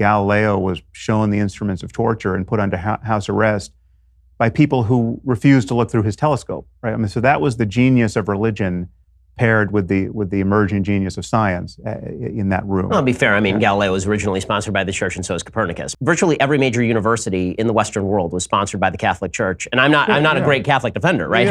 Galileo was shown the instruments of torture and put under house arrest by people who refused to look through his telescope, right? I mean, so that was the genius of religion paired with the emerging genius of science in that room. Well, to be fair, I mean, Galileo was originally sponsored by the church, and so was Copernicus. Virtually every major university in the Western world was sponsored by the Catholic Church, and I'm not a great Catholic defender, right?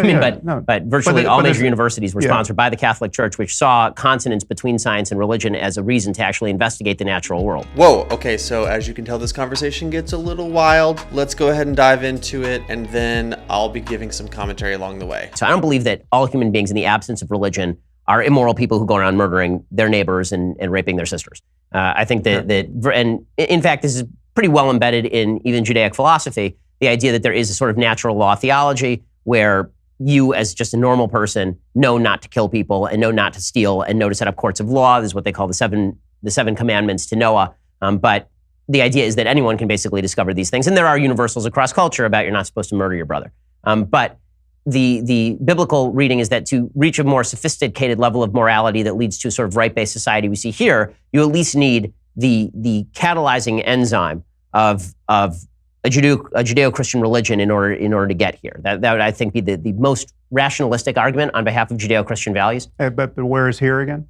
But virtually all major universities were sponsored by the Catholic Church, which saw consonance between science and religion as a reason to actually investigate the natural world. Whoa, okay, so as you can tell, this conversation gets a little wild. Let's go ahead and dive into it, and then I'll be giving some commentary along the way. So I don't believe that all human beings in the absence of religion are immoral people who go around murdering their neighbors and raping their sisters. I think and in fact, this is pretty well embedded in even Judaic philosophy, the idea that there is a sort of natural law theology where you as just a normal person know not to kill people and know not to steal and know to set up courts of law. This is what they call the seven commandments to Noah. But the idea is that anyone can basically discover these things. And there are universals across culture about you're not supposed to murder your brother. But the biblical reading is that to reach a more sophisticated level of morality that leads to a sort of right-based society we see here, you at least need the catalyzing enzyme of a Judeo-Christian religion in order to get here. That would, I think, be the most rationalistic argument on behalf of Judeo-Christian values. But where is here again?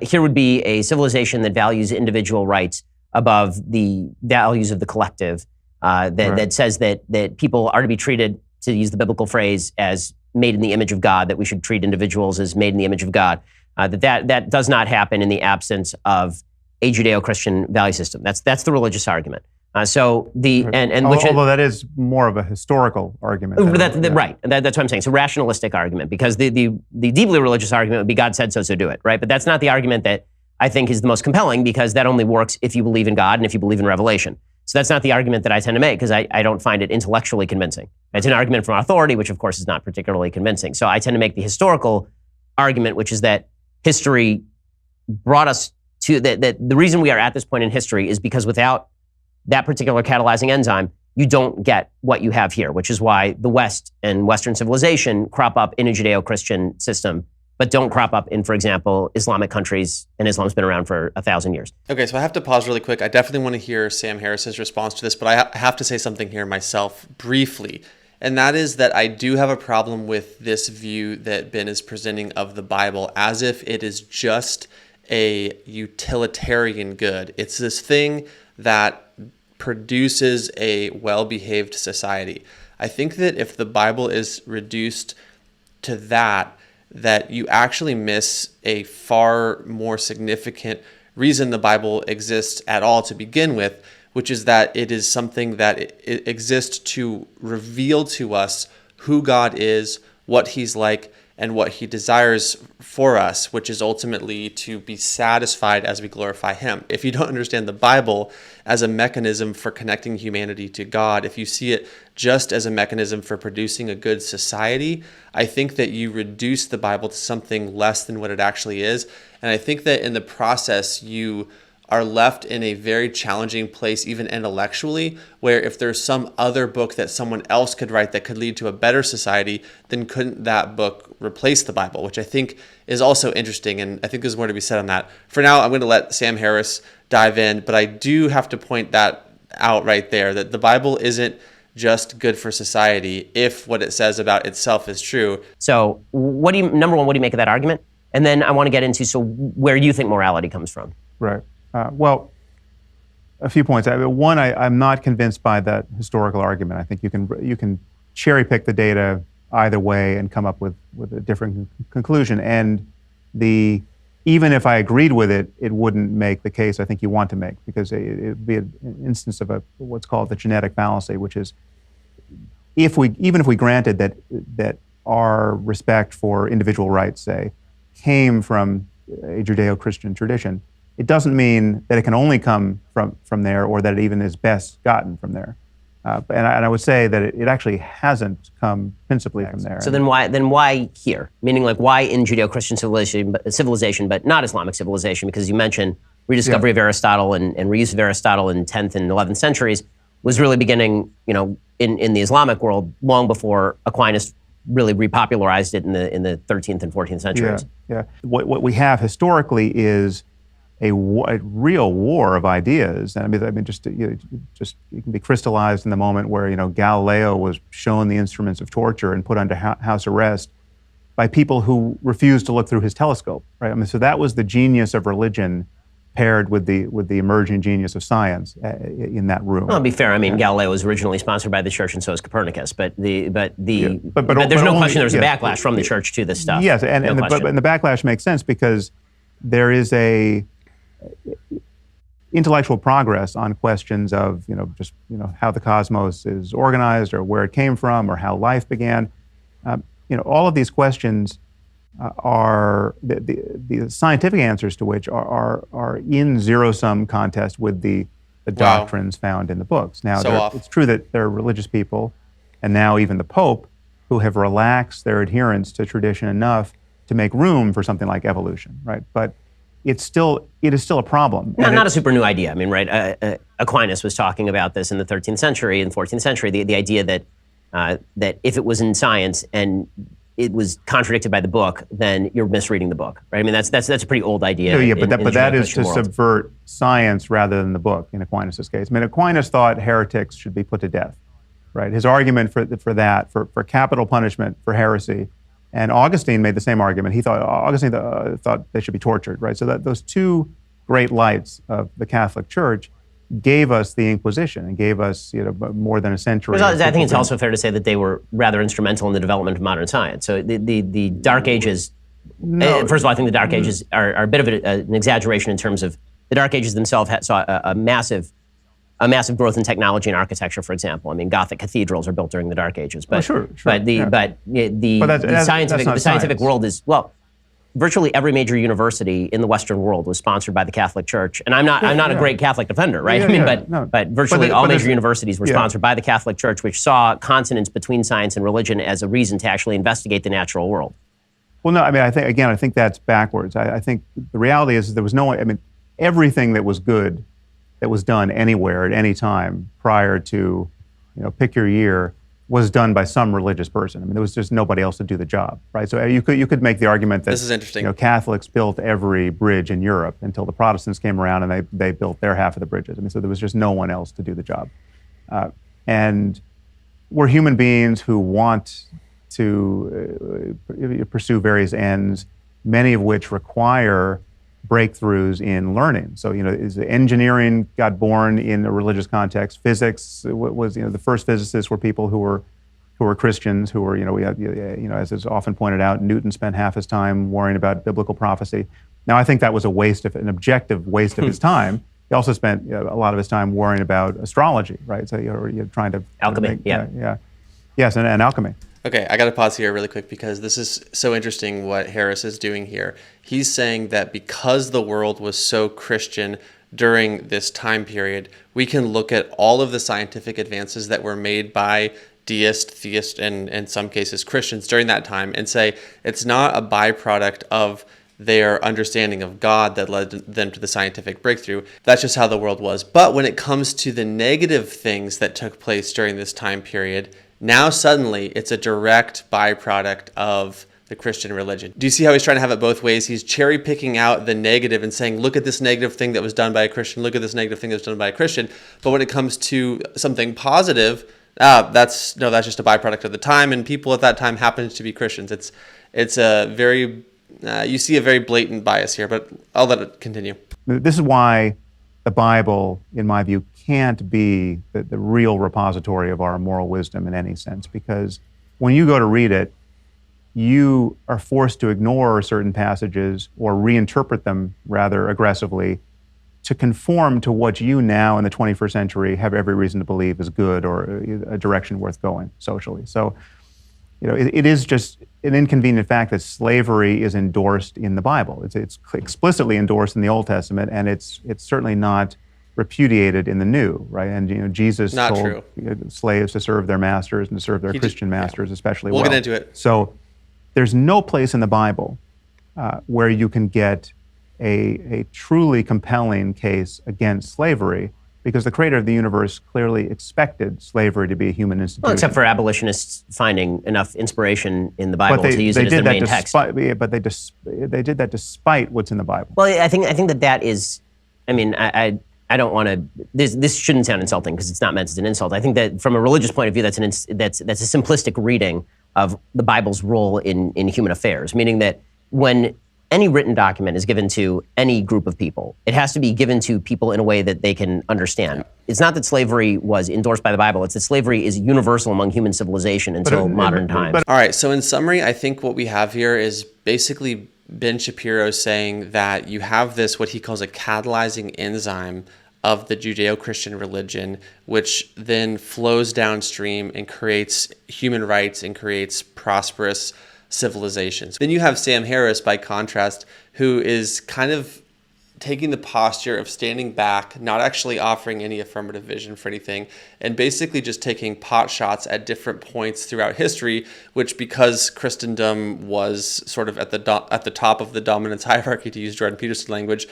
Here would be a civilization that values individual rights above the values of the collective, that says that people are to be treated, to use the biblical phrase, as made in the image of God, that we should treat individuals as made in the image of God. That does not happen in the absence of a Judeo-Christian value system. That's the religious argument. Although that is more of a historical argument. Right. That's what I'm saying. It's a rationalistic argument, because the deeply religious argument would be God said so, so do it, right? But that's not the argument that I think is the most compelling, because that only works if you believe in God and if you believe in revelation. So that's not the argument that I tend to make, because I don't find it intellectually convincing. It's an argument from authority, which of course is not particularly convincing. So I tend to make the historical argument, which is that history brought us to, that the reason we are at this point in history is because without that particular catalyzing enzyme, you don't get what you have here, which is why the West and Western civilization crop up in a Judeo-Christian system, but don't crop up in, for example, Islamic countries, and Islam's been around for 1,000 years. Okay, so I have to pause really quick. I definitely want to hear Sam Harris's response to this, but I have to say something here myself briefly, and that is that I do have a problem with this view that Ben is presenting of the Bible as if it is just a utilitarian good. It's this thing that produces a well-behaved society. I think that if the Bible is reduced to that you actually miss a far more significant reason the Bible exists at all to begin with, which is that it is something that it exists to reveal to us who God is, what he's like, and what he desires for us, which is ultimately to be satisfied as we glorify him. If you don't understand the Bible as a mechanism for connecting humanity to God, if you see it just as a mechanism for producing a good society, I think that you reduce the Bible to something less than what it actually is. And I think that in the process, you are left in a very challenging place, even intellectually, where if there's some other book that someone else could write that could lead to a better society, then couldn't that book replace the Bible, which I think is also interesting. And I think there's more to be said on that. For now, I'm going to let Sam Harris dive in, but I do have to point that out right there, that the Bible isn't just good for society if what it says about itself is true. So number one, what do you make of that argument? And then I want to get into where you think morality comes from. Right. Well, a few points. One, I'm not convinced by that historical argument. I think you can cherry pick the data either way and come up with a different conclusion. And even if I agreed with it, it wouldn't make the case I think you want to make, because it would be an instance of what's called the genetic fallacy, which is even if we granted that our respect for individual rights, say, came from a Judeo-Christian tradition, it doesn't mean that it can only come from there, or that it even is best gotten from there. And I would say that it actually hasn't come principally from there. So then why here? Meaning, like, why in Judeo-Christian civilization, but not Islamic civilization? Because you mentioned rediscovery of Aristotle and reuse of Aristotle in 10th and 11th centuries was really beginning, in the Islamic world long before Aquinas really repopularized it in the 13th and 14th centuries. Yeah. What we have historically is a real war of ideas. And I mean, just it can be crystallized in the moment where Galileo was shown the instruments of torture and put under house arrest by people who refused to look through his telescope. Right? I mean, so that was the genius of religion paired with the emerging genius of science in that room. Well, to be fair, I mean, Galileo was originally sponsored by the church, and so is Copernicus. But there's no question there's a backlash from the church to this stuff. Yes, and the backlash makes sense because there is a intellectual progress on questions of how the cosmos is organized or where it came from or how life began. All of these questions are the scientific answers to which are in zero-sum contest with the doctrines found in the books. Now, it's true that there are religious people, and now even the Pope, who have relaxed their adherence to tradition enough to make room for something like evolution, right? But it is still a problem. Not a super new idea. I mean, right? Aquinas was talking about this in the 13th century and 14th century. The idea that if it was in science and it was contradicted by the book, then you're misreading the book, right? I mean, that's a pretty old idea. But that is to subvert science rather than the book in Aquinas' case. I mean, Aquinas thought heretics should be put to death, right? His argument for capital punishment for heresy, and Augustine made the same argument. Augustine thought they should be tortured, right? So that those two great lights of the Catholic Church gave us the Inquisition and gave us more than a century. I think it's also fair to say that they were rather instrumental in the development of modern science. So the Dark Ages, first of all, I think the Dark Ages are a bit of an exaggeration in terms of the Dark Ages themselves saw a massive growth in technology and architecture, for example. I mean, Gothic cathedrals are built during the Dark Ages. But, But the scientific world is, virtually every major university in the Western world was sponsored by the Catholic Church, and I'm not a great Catholic defender, right? But virtually all major universities were sponsored by the Catholic Church, which saw consonance between science and religion as a reason to actually investigate the natural world. Well, no, I mean, I think that's backwards. I think the reality is there was everything that was good that was done anywhere at any time prior to, pick your year, was done by some religious person. I mean, there was just nobody else to do the job, right? So you could make the argument that this is interesting. Catholics built every bridge in Europe until the Protestants came around and they built their half of the bridges. I mean, so there was just no one else to do the job. And we're human beings who want to pursue various ends, many of which require breakthroughs in learning. So, engineering got born in a religious context. Physics was, the first physicists were people who were Christians, who were, as is often pointed out, Newton spent half his time worrying about biblical prophecy. Now, I think that was an objective waste of his time. He also spent a lot of his time worrying about astrology, right? So you're trying to alchemy, yes, and alchemy. Okay, I got to pause here really quick because this is so interesting what Harris is doing here. He's saying that because the world was so Christian during this time period, we can look at all of the scientific advances that were made by deists, theists, and in some cases Christians during that time and say it's not a byproduct of their understanding of God that led them to the scientific breakthrough. That's just how the world was. But when it comes to the negative things that took place during this time period, now suddenly it's a direct byproduct of the Christian religion. Do you see how he's trying to have it both ways? He's cherry picking out the negative and saying, look at this negative thing that was done by a Christian, look at this negative thing that was done by a Christian. But when it comes to something positive, that's just a byproduct of the time, and people at that time happened to be Christians. It's a very, you see a very blatant bias here, but I'll let it continue. This is why the Bible, in my view, can't be the real repository of our moral wisdom in any sense, because when you go to read it, you are forced to ignore certain passages or reinterpret them rather aggressively to conform to what you now in the 21st century have every reason to believe is good or a direction worth going socially. So, it is just an inconvenient fact that slavery is endorsed in the Bible. It's explicitly endorsed in the Old Testament, and it's certainly not repudiated in the New, right? And Jesus told slaves to serve their masters and to serve their Christian masters especially well. We'll get into it. So there's no place in the Bible where you can get a truly compelling case against slavery because the creator of the universe clearly expected slavery to be a human institution. Well, except for abolitionists finding enough inspiration in the Bible to use it as their main text. But they did that despite what's in the Bible. Well, I think that is, I mean, I don't want to. This shouldn't sound insulting because it's not meant as an insult. I think that from a religious point of view, that's a simplistic reading of the Bible's role in human affairs, meaning that when any written document is given to any group of people, it has to be given to people in a way that they can understand. It's not that slavery was endorsed by the Bible, it's that slavery is universal among human civilization until modern times. All right, so in summary, I think what we have here is basically Ben Shapiro saying that you have this, what he calls a catalyzing enzyme of the Judeo-Christian religion, which then flows downstream and creates human rights and creates prosperous civilizations. Then you have Sam Harris, by contrast, who is kind of taking the posture of standing back, not actually offering any affirmative vision for anything, and basically just taking pot shots at different points throughout history, which, because Christendom was sort of at the top of the dominance hierarchy, to use Jordan Peterson's language,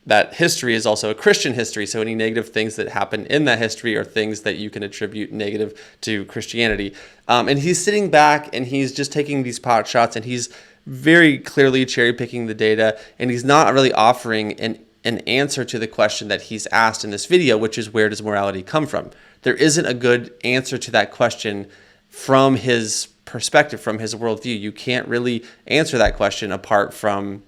that history is also a Christian history. So any negative things that happen in that history are things that you can attribute negative to Christianity. And he's sitting back and he's just taking these pot shots and he's very clearly cherry picking the data. And he's not really offering an answer to the question that he's asked in this video, which is, where does morality come from? There isn't a good answer to that question from his perspective, from his worldview. You can't really answer that question apart from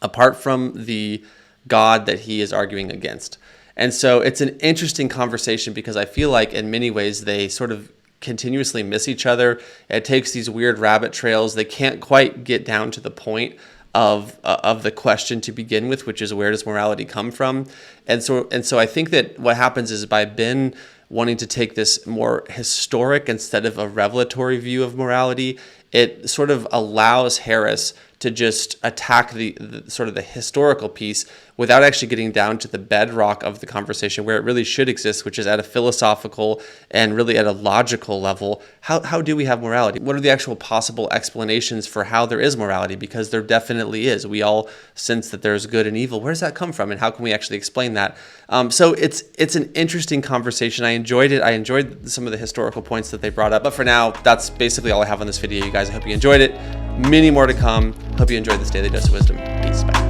the God that he is arguing against. And so it's an interesting conversation because I feel like in many ways they sort of continuously miss each other. It takes these weird rabbit trails. They can't quite get down to the point of the question to begin with, which is, where does morality come from? And so I think that what happens is, by Ben wanting to take this more historic instead of a revelatory view of morality, it sort of allows Harris to just attack the sort of the historical piece without actually getting down to the bedrock of the conversation where it really should exist, which is at a philosophical and really at a logical level. How do we have morality? What are the actual possible explanations for how there is morality? Because there definitely is. We all sense that there's good and evil. Where does that come from? And how can we actually explain that? So it's an interesting conversation. I enjoyed it. I enjoyed some of the historical points that they brought up. But for now, that's basically all I have on this video, you guys. I hope you enjoyed it. Many more to come. Hope you enjoyed this Daily Dose of Wisdom. Peace. Bye.